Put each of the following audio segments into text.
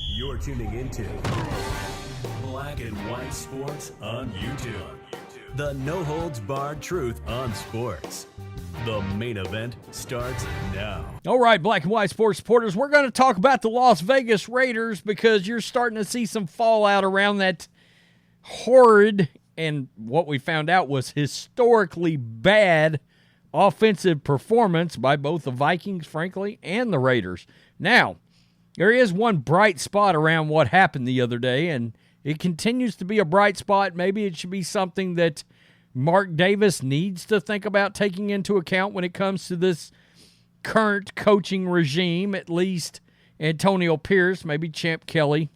You're tuning into Black and White Sports on YouTube. The no-holds-barred truth on sports. The main event starts now. All right, Black and White Sports supporters, we're going to talk about the Las Vegas Raiders because you're starting to see some fallout around that horrid and what we found out was historically bad offensive performance by both the Vikings, frankly, and the Raiders. Now, there is one bright spot around what happened the other day, and it continues to be a bright spot. Maybe it should be something that Mark Davis needs to think about taking into account when it comes to this current coaching regime, at least Antonio Pierce, maybe Champ Kelly,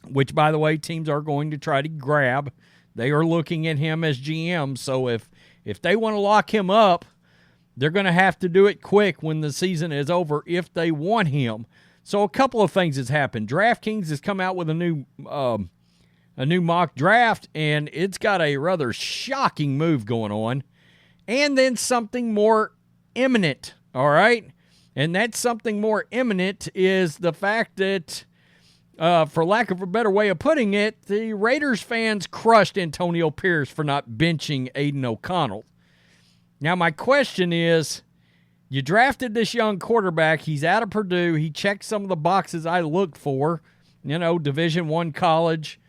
which, by the way, teams are going to try to grab. They are looking at him as GM, so if they want to lock him up, they're going to have to do it quick when the season is over if they want him. So a couple of things has happened. DraftKings has come out with a new mock draft, and it's got a rather shocking move going on. And then something more imminent, all right? And that something more imminent is the fact that, for lack of a better way of putting it, the Raiders fans crushed Antonio Pierce for not benching Aidan O'Connell. Now, my question is, you drafted this young quarterback. He's out of Purdue. He checked some of the boxes I looked for. You know, Division I college,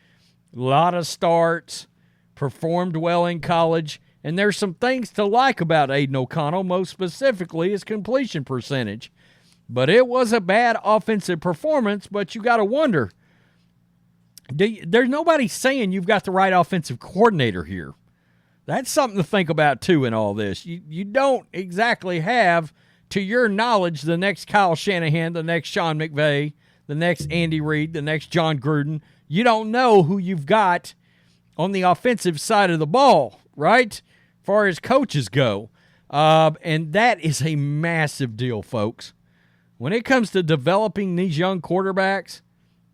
a lot of starts, performed well in college. And there's some things to like about Aidan O'Connell, most specifically his completion percentage. But it was a bad offensive performance, but you got to wonder, there's nobody saying you've got the right offensive coordinator here. That's something to think about, too, in all this. You don't exactly have, to your knowledge, the next Kyle Shanahan, the next Sean McVay, the next Andy Reid, the next John Gruden. You don't know who you've got on the offensive side of the ball, right, as far as coaches go. And that is a massive deal, folks. When it comes to developing these young quarterbacks,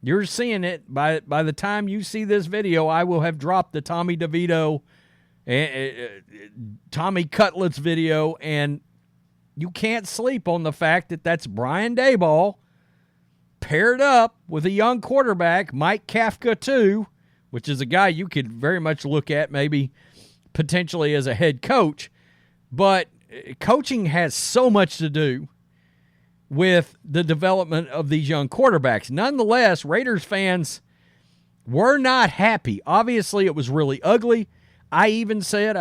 you're seeing it. By the time you see this video, I will have dropped the Tommy DeVito Tommy Cutlett's video, and you can't sleep on the fact that that's Brian Daboll paired up with a young quarterback, Mike Kafka too, which is a guy you could very much look at maybe potentially as a head coach. But coaching has so much to do with the development of these young quarterbacks. Nonetheless, Raiders fans were not happy. Obviously, it was really ugly. I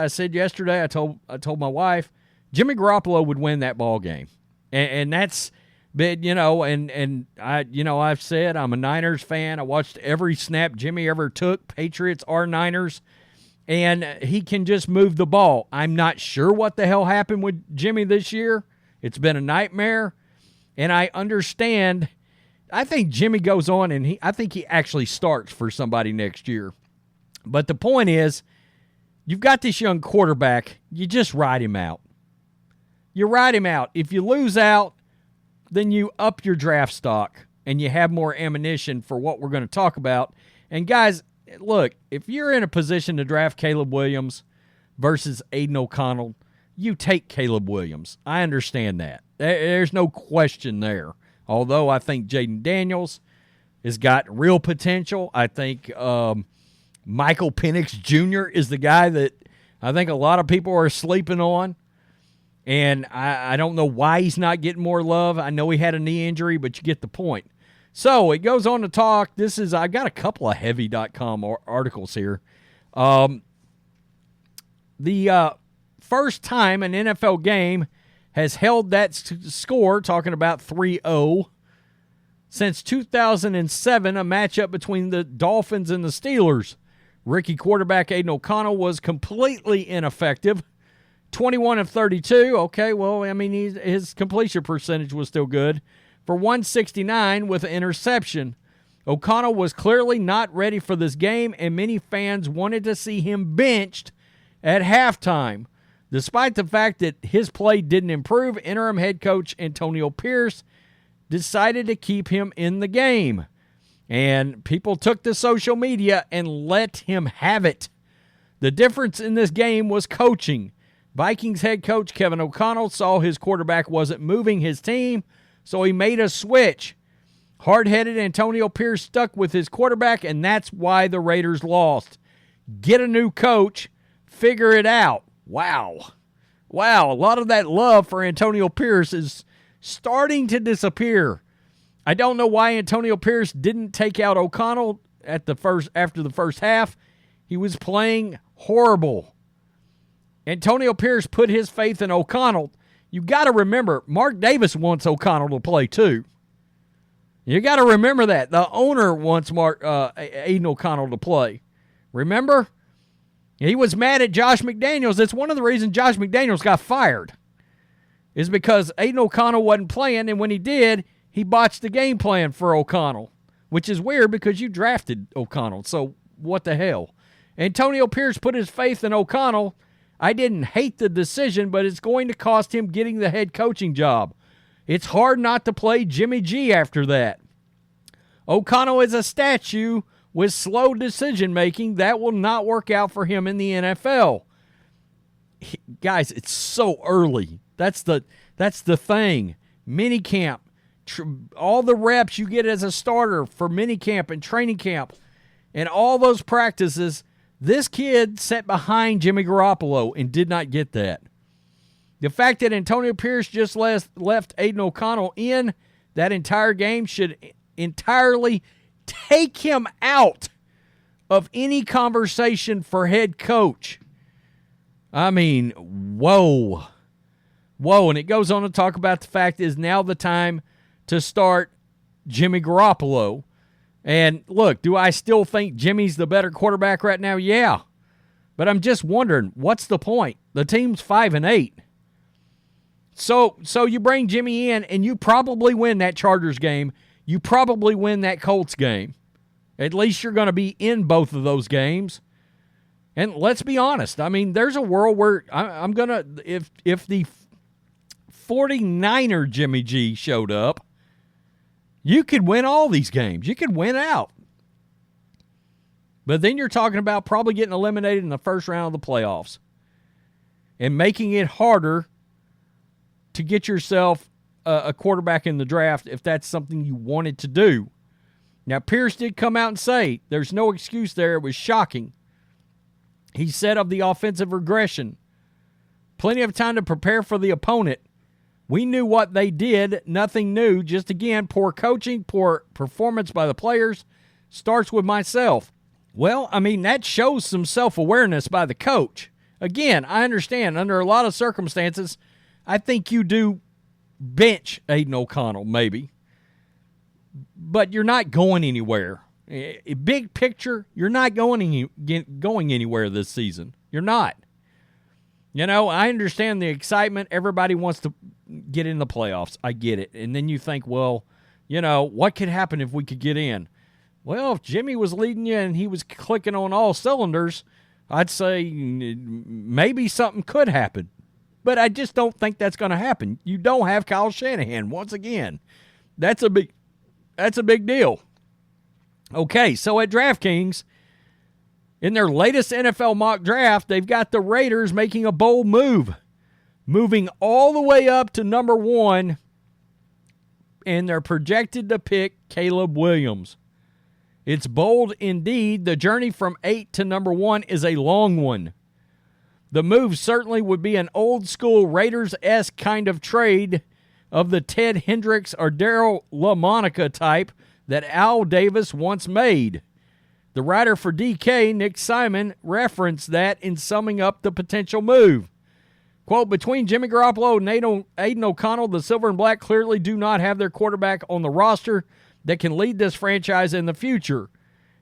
said yesterday, I told my wife, Jimmy Garoppolo would win that ball game. And that's been, I've said I'm a Niners fan. I watched every snap Jimmy ever took. Patriots are Niners. And he can just move the ball. I'm not sure what the hell happened with Jimmy this year. It's been a nightmare. And I understand. I think Jimmy goes on and I think he actually starts for somebody next year. But the point is, you've got this young quarterback. You just ride him out. You ride him out. If you lose out, then you up your draft stock and you have more ammunition for what we're going to talk about. And guys, look, if you're in a position to draft Caleb Williams versus Aidan O'Connell, you take Caleb Williams. I understand that. There's no question there. Although I think Jaden Daniels has got real potential. I think Michael Penix Jr. is the guy that I think a lot of people are sleeping on. And I don't know why he's not getting more love. I know he had a knee injury, but you get the point. So it goes on to talk. I got a couple of heavy.com articles here. The first time an NFL game has held that score, talking about 3-0, since 2007, a matchup between the Dolphins and the Steelers. Rookie quarterback Aidan O'Connell was completely ineffective. 21 of 32. Okay, well, I mean, his completion percentage was still good. For 169 with an interception. O'Connell was clearly not ready for this game, and many fans wanted to see him benched at halftime. Despite the fact that his play didn't improve, interim head coach Antonio Pierce decided to keep him in the game. And people took to social media and let him have it. The difference in this game was coaching. Vikings head coach Kevin O'Connell saw his quarterback wasn't moving his team, so he made a switch. Hard-headed Antonio Pierce stuck with his quarterback, and that's why the Raiders lost. Get a new coach. Figure it out. Wow. Wow, a lot of that love for Antonio Pierce is starting to disappear. I don't know why Antonio Pierce didn't take out O'Connell after the first half. He was playing horrible. Antonio Pierce put his faith in O'Connell. You got to remember, Mark Davis wants O'Connell to play too. You got to remember that. The owner wants Aidan O'Connell to play. Remember? He was mad at Josh McDaniels. That's one of the reasons Josh McDaniels got fired, is because Aidan O'Connell wasn't playing, and when he did, he botched the game plan for O'Connell, which is weird because you drafted O'Connell, so what the hell? Antonio Pierce put his faith in O'Connell. I didn't hate the decision, but it's going to cost him getting the head coaching job. It's hard not to play Jimmy G after that. O'Connell is a statue with slow decision-making. That will not work out for him in the NFL. Guys, it's so early. That's the thing. Minicamp, all the reps you get as a starter for minicamp and training camp and all those practices, this kid sat behind Jimmy Garoppolo and did not get that. The fact that Antonio Pierce just left Aidan O'Connell in that entire game should entirely take him out of any conversation for head coach. I mean, whoa. Whoa, and it goes on to talk about the fact is now the time to start Jimmy Garoppolo. And look, do I still think Jimmy's the better quarterback right now? Yeah. But I'm just wondering, what's the point? The team's 5-8. So you bring Jimmy in, and you probably win that Chargers game. You probably win that Colts game. At least you're going to be in both of those games. And let's be honest. I mean, there's a world where I'm going to, if the 49er Jimmy G showed up, you could win all these games. You could win out. But then you're talking about probably getting eliminated in the first round of the playoffs and making it harder to get yourself a quarterback in the draft if that's something you wanted to do. Now, Pierce did come out and say there's no excuse there. It was shocking. He said of the offensive regression, plenty of time to prepare for the opponent. We knew what they did. Nothing new. Just, again, poor coaching, poor performance by the players. Starts with myself. Well, I mean, that shows some self-awareness by the coach. Again, I understand under a lot of circumstances, I think you do bench Aidan O'Connell, maybe. But you're not going anywhere. Big picture, you're not going anywhere this season. You're not. You know, I understand the excitement. Everybody wants to get in the playoffs. I get it. And then you think, well, you know, what could happen if we could get in? Well, if Jimmy was leading you and he was clicking on all cylinders, I'd say maybe something could happen. But I just don't think that's going to happen. You don't have Kyle Shanahan. Once again, that's a big deal. Okay, so at DraftKings, in their latest NFL mock draft, they've got the Raiders making a bold move, moving all the way up to number 1, and they're projected to pick Caleb Williams. It's bold indeed. The journey from 8 to number 1 is a long one. The move certainly would be an old-school Raiders-esque kind of trade of the Ted Hendricks or Daryl LaMonica type that Al Davis once made. The writer for DK, Nick Simon, referenced that in summing up the potential move. Quote, between Jimmy Garoppolo and Aidan O'Connell, the Silver and Black clearly do not have their quarterback on the roster that can lead this franchise in the future.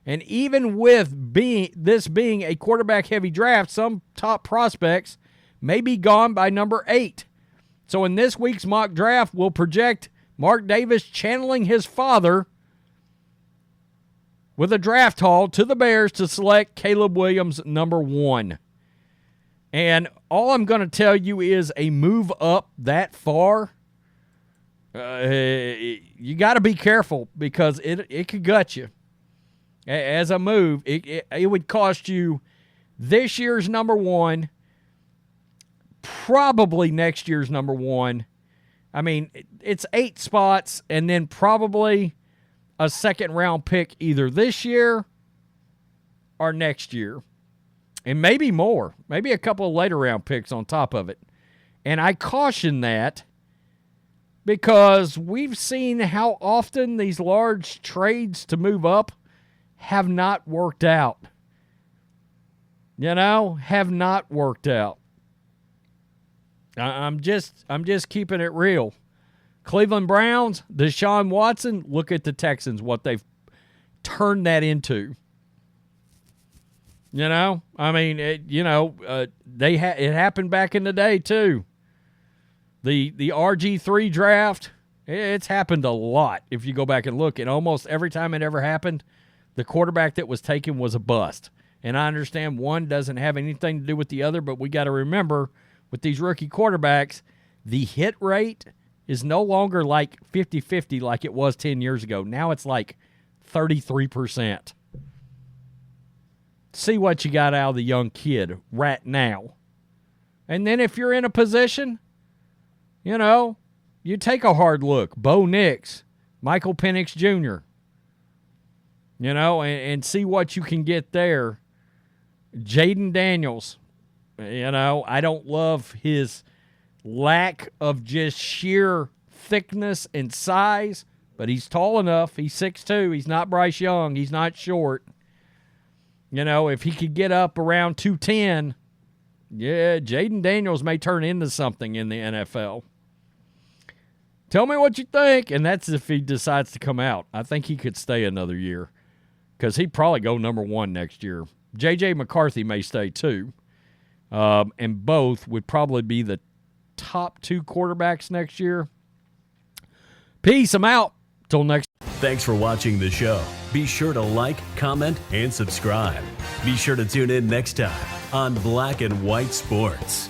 And even with this being a quarterback-heavy draft, some top prospects may be gone by number 8. So in this week's mock draft, we'll project Mark Davis channeling his father with a draft haul to the Bears to select Caleb Williams, number 1. And all I'm going to tell you is a move up that far, you got to be careful because it could gut you. As a move, it would cost you this year's number 1, probably next year's number 1. I mean, it's 8 spots, and then probably a second-round pick either this year or next year. And maybe more. Maybe a couple of later-round picks on top of it. And I caution that because we've seen how often these large trades to move up have not worked out. Have not worked out. I'm just keeping it real. Cleveland Browns, Deshaun Watson, look at the Texans, what they've turned that into. It happened back in the day too. The RG3 draft, it's happened a lot. If you go back and look, and almost every time it ever happened, the quarterback that was taken was a bust. And I understand one doesn't have anything to do with the other, but we got to remember with these rookie quarterbacks, the hit rate is no longer like 50-50 like it was 10 years ago. Now it's like 33%. See what you got out of the young kid right now. And then if you're in a position, you take a hard look. Bo Nix, Michael Penix Jr., and see what you can get there. Jaden Daniels, I don't love his lack of just sheer thickness and size, but he's tall enough. He's 6'2". He's not Bryce Young. He's not short. If he could get up around 210, Jaden Daniels may turn into something in the NFL. Tell me what you think, and that's if he decides to come out. I think he could stay another year because he'd probably go number 1 next year. J.J. McCarthy may stay too, and both would probably be the top 2 quarterbacks next year. Peace. I'm out. Till next. Thanks for watching the show. Be sure to like, comment, and subscribe. Be sure to tune in next time on Black and White Sports.